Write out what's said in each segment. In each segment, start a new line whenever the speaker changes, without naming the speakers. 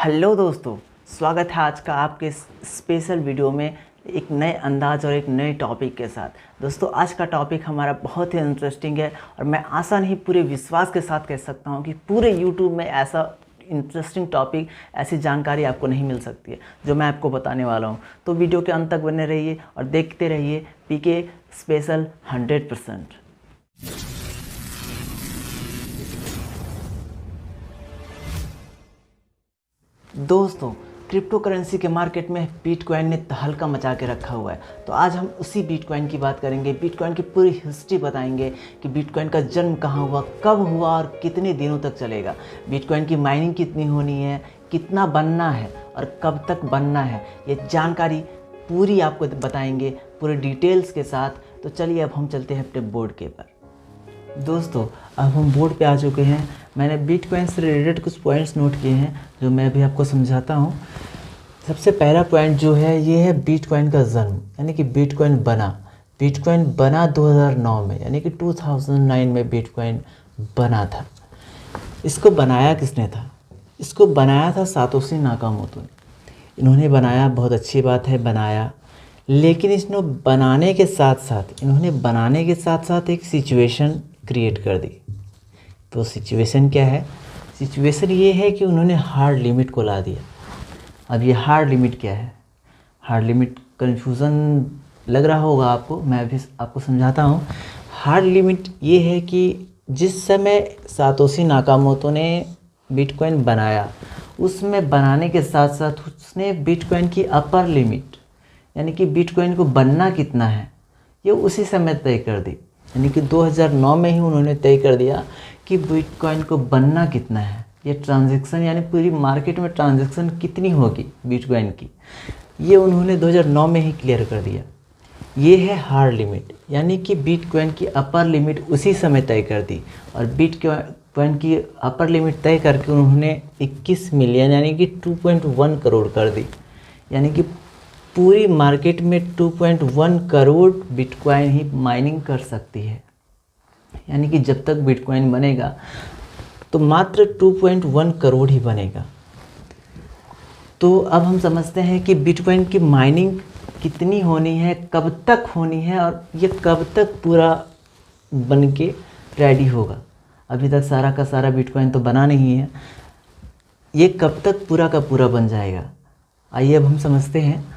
Hello दोस्तों, स्वागत है आज का आपके स्पेशल वीडियो में एक नए अंदाज और एक नए टॉपिक के साथ। दोस्तों, आज का टॉपिक हमारा बहुत ही इंटरेस्टिंग है और मैं आशा नहीं पूरे विश्वास के साथ कह सकता हूँ कि पूरे यूट्यूब में ऐसा इंटरेस्टिंग टॉपिक, ऐसी जानकारी आपको नहीं मिल सकती है जो मैं आपको बताने वाला हूँ। तो वीडियो के अंत तक बने रहिए और देखते रहिए पीके स्पेशल 100%। दोस्तों, क्रिप्टो करेंसी के मार्केट में बिटकॉइन ने तहलका मचा के रखा हुआ है। तो आज हम उसी बिटकॉइन की बात करेंगे, बिटकॉइन की पूरी हिस्ट्री बताएंगे कि बिटकॉइन का जन्म कहाँ हुआ, कब हुआ और कितने दिनों तक चलेगा, बिटकॉइन की माइनिंग कितनी होनी है, कितना बनना है और कब तक बनना है। ये जानकारी पूरी आपको बताएंगे पूरे डिटेल्स के साथ। तो चलिए अब हम चलते हैं अपने बोर्ड के ऊपर। दोस्तों, अब हम बोर्ड पे आ चुके हैं। मैंने बिटकॉइन से रिलेटेड कुछ पॉइंट्स नोट किए हैं जो मैं अभी आपको समझाता हूँ। सबसे पहला पॉइंट जो है ये है बिटकॉइन का जन्म, यानी कि बिटकॉइन बना 2009 में, यानी कि 2009 में बिटकॉइन बना था। इसको बनाया किसने था? इसको बनाया था सातोशी नाकामोटो ने। इन्होंने बनाया, बहुत अच्छी बात है, बनाया। लेकिन इन्होंने बनाने के साथ साथ एक सिचुएशन क्रिएट कर दी। तो सिचुएशन क्या है? सिचुएशन ये है कि उन्होंने हार्ड लिमिट को ला दिया। अब ये हार्ड लिमिट क्या है? हार्ड लिमिट कन्फ्यूज़न लग रहा होगा आपको, मैं अभी आपको समझाता हूँ। हार्ड लिमिट ये है कि जिस समय सातोशी नाकामोटो ने बिटकॉइन बनाया, उसमें बनाने के साथ साथ उसने बिटकॉइन की अपर लिमिट, यानी कि बिटकॉइन को बनना कितना है, ये उसी समय तय कर दी। यानी कि 2009 में ही उन्होंने तय कर दिया कि बिटकॉइन को बनना कितना है, ये ट्रांजैक्शन, यानी पूरी मार्केट में ट्रांजैक्शन कितनी होगी बिटकॉइन की, ये उन्होंने 2009 में ही क्लियर कर दिया। ये है हार्ड लिमिट, यानी कि बिटकॉइन की अपर लिमिट उसी समय तय कर दी। और बिटकॉइन की अपर लिमिट तय करके उन्होंने 21 मिलियन यानी कि 2.1 करोड़ कर दी। यानी कि पूरी मार्केट में 2.1 करोड़ बिटकॉइन ही माइनिंग कर सकती है। यानी कि जब तक बिटकॉइन बनेगा तो मात्र 2.1 करोड़ ही बनेगा। तो अब हम समझते हैं कि बिटकॉइन की माइनिंग कितनी होनी है, कब तक होनी है और ये कब तक पूरा बन के रेडी होगा। अभी तक सारा का सारा बिटकॉइन तो बना नहीं है, ये कब तक पूरा का पूरा बन जाएगा। आइए अब हम समझते हैं।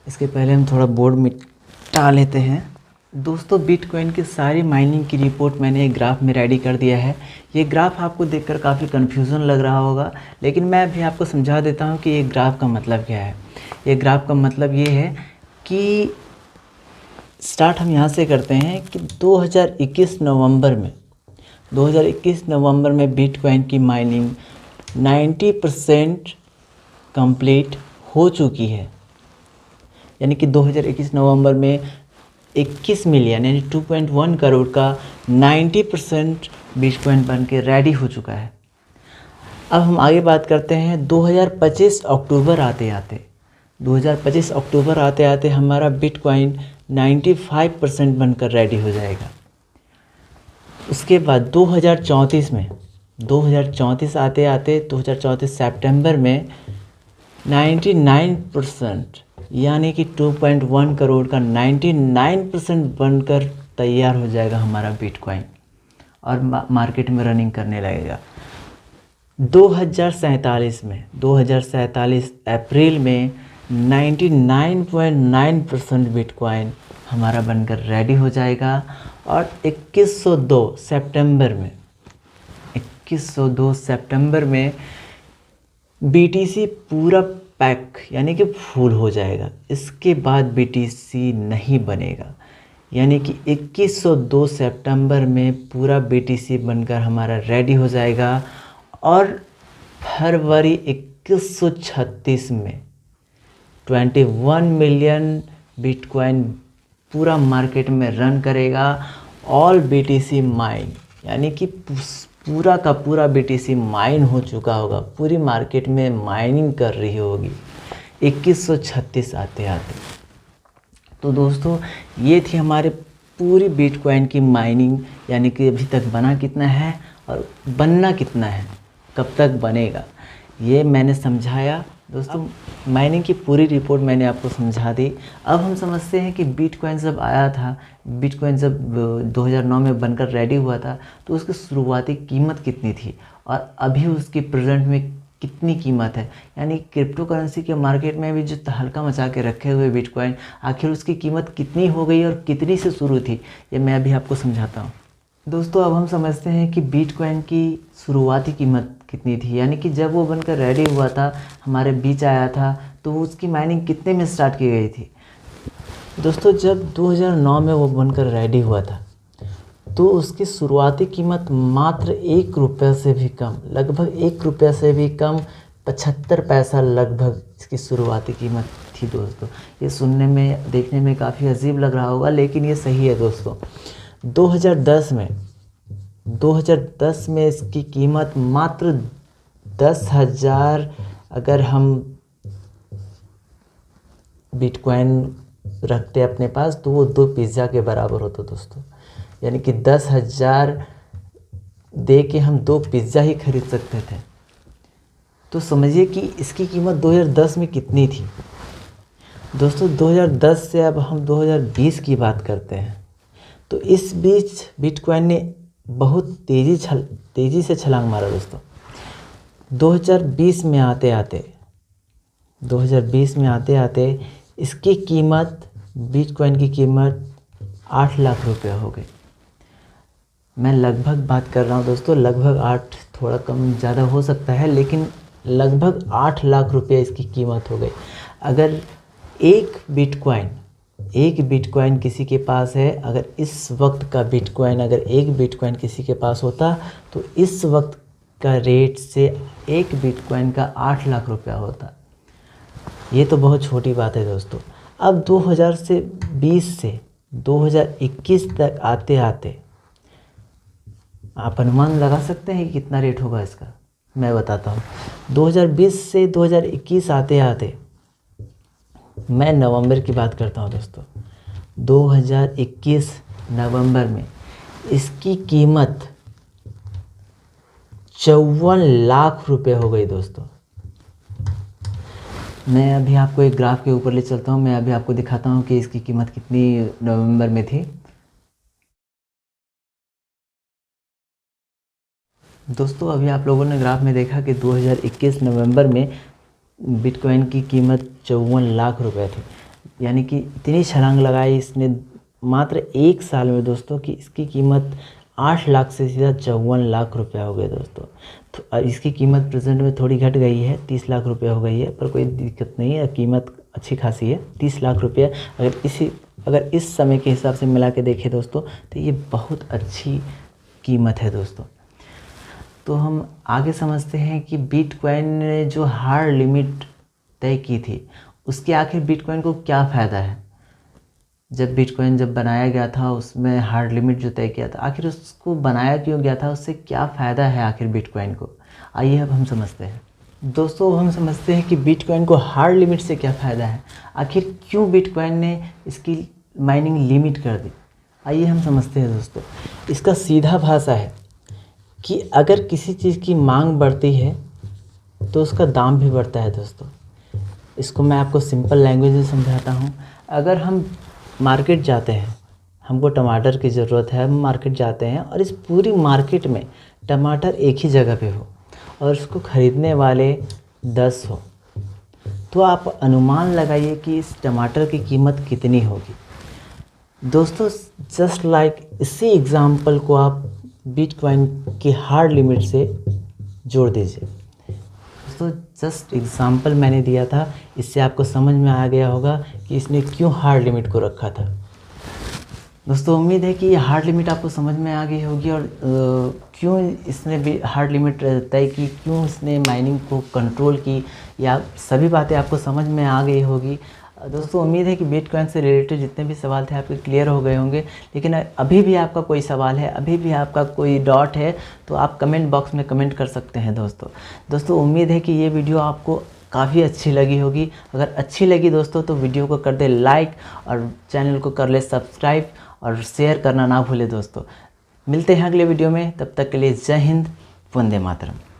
इसके पहले हम थोड़ा बोर्ड मिटा लेते हैं। दोस्तों, बिटकॉइन की सारी माइनिंग की रिपोर्ट मैंने एक ग्राफ में रेडी कर दिया है। ये ग्राफ आपको देखकर काफ़ी कन्फ्यूज़न लग रहा होगा, लेकिन मैं अभी आपको समझा देता हूँ कि ये ग्राफ का मतलब क्या है। ये ग्राफ का मतलब ये है कि स्टार्ट हम यहाँ से करते हैं कि 2021 नवंबर में बिटकॉइन की माइनिंग 90% कंप्लीट हो चुकी है। यानी कि 2021 नवंबर में 21 मिलियन यानी 2.1 करोड़ का 90% बिटकॉइन बन के रेडी हो चुका है। अब हम आगे बात करते हैं 2025 अक्टूबर आते आते हमारा बिटकॉइन 95% बनकर रेडी हो जाएगा। उसके बाद 2034 आते आते 2034 सितंबर में 99% यानी कि 2.1 करोड़ का 99% बनकर तैयार हो जाएगा हमारा बिटकॉइन और मार्केट में रनिंग करने लगेगा। 2047 अप्रैल में 99.9% बिटकॉइन हमारा बनकर रेडी हो जाएगा और 2102 सितंबर में BTC पूरा पैक यानी कि फुल हो जाएगा। इसके बाद BTC नहीं बनेगा। यानी कि 2102 सितंबर में पूरा BTC बनकर हमारा रेडी हो जाएगा और फरवरी 2136 में 21 मिलियन बिटकॉइन पूरा मार्केट में रन करेगा। ऑल BTC माइन, यानी कि पूरा का पूरा BTC माइन हो चुका होगा, पूरी मार्केट में माइनिंग कर रही होगी 2136 आते आते। तो दोस्तों, ये थी हमारे पूरी बिटकॉइन की माइनिंग, यानी कि अभी तक बना कितना है और बनना कितना है, कब तक बनेगा। ये मैंने समझाया दोस्तों, माइनिंग की पूरी रिपोर्ट मैंने आपको समझा दी। अब हम समझते हैं कि बिटकॉइन जब आया था, बिटकॉइन जब 2009 में बनकर रेडी हुआ था तो उसकी शुरुआती कीमत कितनी थी और अभी उसकी प्रेजेंट में कितनी कीमत है। यानी क्रिप्टो करेंसी के मार्केट में भी जो तहलका मचा के रखे हुए बिटकॉइन, आखिर उसकी कीमत कितनी हो गई और कितनी से शुरू थी, ये मैं अभी आपको समझाता हूँ। दोस्तों अब हम समझते हैं कि बिटकॉइन की शुरुआती कीमत कितनी थी, यानी कि जब वो बनकर रेडी हुआ था, हमारे बीच आया था, तो उसकी माइनिंग कितने में स्टार्ट की गई थी। दोस्तों जब 2009 में वो बनकर रेडी हुआ था तो उसकी शुरुआती कीमत मात्र 1 रुपये से भी कम, लगभग 1 रुपये से भी कम 75 पैसा लगभग इसकी शुरुआती कीमत थी। दोस्तों ये सुनने में देखने में काफ़ी अजीब लग रहा होगा, लेकिन ये सही है। दोस्तों 2010 में इसकी कीमत मात्र 10,000, अगर हम बिटकॉइन रखते अपने पास तो वो 2 पिज़्ज़ा के बराबर होता दोस्तों। यानी कि 10,000 दे के हम 2 पिज़्ज़ा ही खरीद सकते थे। तो समझिए कि इसकी कीमत 2010 में कितनी थी। दोस्तों 2010 से अब हम 2020 की बात करते हैं, तो इस बीच बिटकॉइन ने बहुत तेज़ी से छलांग मारा। दोस्तों 2020 में आते इसकी कीमत, बिटकॉइन की कीमत 8 लाख रुपए हो गई। मैं लगभग बात कर रहा हूँ दोस्तों, लगभग 8, थोड़ा कम ज़्यादा हो सकता है, लेकिन लगभग 8 लाख रुपये इसकी कीमत हो गई। अगर एक बिटकॉइन किसी के पास है, अगर इस वक्त का बिटकॉइन, अगर एक बिटकॉइन किसी के पास होता तो इस वक्त का रेट से एक बिटकॉइन का 8 लाख रुपया होता। ये तो बहुत छोटी बात है दोस्तों। अब 2020 से 2021 तक आते आप अनुमान लगा सकते हैं कि कितना रेट होगा इसका। मैं बताता हूँ। 2020 से 2021 आते मैं नवंबर की बात करता हूँ दोस्तों। 2021 नवंबर में इसकी कीमत 54 लाख रुपए हो गई दोस्तों। मैं अभी आपको एक ग्राफ के ऊपर ले चलता हूँ, मैं अभी आपको दिखाता हूँ कि इसकी कीमत कितनी नवंबर में थी। दोस्तों अभी आप लोगों ने ग्राफ में देखा कि 2021 नवंबर में बिटकॉइन की कीमत 54 लाख रुपए थी। यानी कि इतनी छलांग लगाई इसने मात्र 1 साल में दोस्तों कि इसकी कीमत 8 लाख से सीधा 54 लाख रुपया हो गया दोस्तों। तो इसकी कीमत प्रेजेंट में थोड़ी घट गई है, 30 लाख रुपये हो गई है, पर कोई दिक्कत नहीं है, कीमत अच्छी खासी है 30 लाख रुपये। अगर इस समय के हिसाब से मिला के देखें दोस्तों तो ये बहुत अच्छी कीमत है दोस्तों। तो हम आगे समझते हैं कि बिटकॉइन ने जो हार्ड लिमिट तय की थी, उसके आखिर बिटकॉइन को क्या फ़ायदा है। जब बिटकॉइन बनाया गया था उसमें हार्ड लिमिट जो तय किया था, आखिर उसको बनाया क्यों गया था, उससे क्या फ़ायदा है आखिर बिटकॉइन को। आइए अब हम समझते हैं। दोस्तों हम समझते हैं कि बिटकॉइन को हार्ड लिमिट से क्या फ़ायदा है, आखिर क्यों बिटकॉइन ने इसकी माइनिंग लिमिट कर दी। आइए हम समझते हैं दोस्तों। इसका सीधा भाषा है कि अगर किसी चीज़ की मांग बढ़ती है तो उसका दाम भी बढ़ता है दोस्तों। इसको मैं आपको सिंपल लैंग्वेज में समझाता हूँ। अगर हम मार्केट जाते हैं, हमको टमाटर की ज़रूरत है, हम मार्केट जाते हैं और इस पूरी मार्केट में टमाटर एक ही जगह पे हो और उसको ख़रीदने वाले 10 हो, तो आप अनुमान लगाइए कि इस टमाटर की कीमत कितनी होगी। दोस्तों जस्ट लाइक इसी एग्ज़ाम्पल को आप बिटकॉइन की हार्ड लिमिट से जोड़ दीजिए। दोस्तों जस्ट एग्ज़ाम्पल मैंने दिया था, इससे आपको समझ में आ गया होगा कि इसने क्यों हार्ड लिमिट को रखा था। दोस्तों उम्मीद है कि ये हार्ड लिमिट आपको समझ में आ गई होगी और क्यों इसने भी हार्ड लिमिट तय की, क्यों इसने माइनिंग को कंट्रोल की, या सभी बातें आपको समझ में आ गई होगी। दोस्तों उम्मीद है कि बिटकॉइन से रिलेटेड जितने भी सवाल थे आपके क्लियर हो गए होंगे। लेकिन अभी भी आपका कोई सवाल है, अभी भी आपका कोई डाउट है, तो आप कमेंट बॉक्स में कमेंट कर सकते हैं दोस्तों उम्मीद है कि ये वीडियो आपको काफ़ी अच्छी लगी होगी। अगर अच्छी लगी दोस्तों तो वीडियो को कर दे लाइक और चैनल को कर ले सब्सक्राइब और शेयर करना ना भूले दोस्तों। मिलते हैं अगले वीडियो में, तब तक के लिए जय हिंद, वंदे मातरम।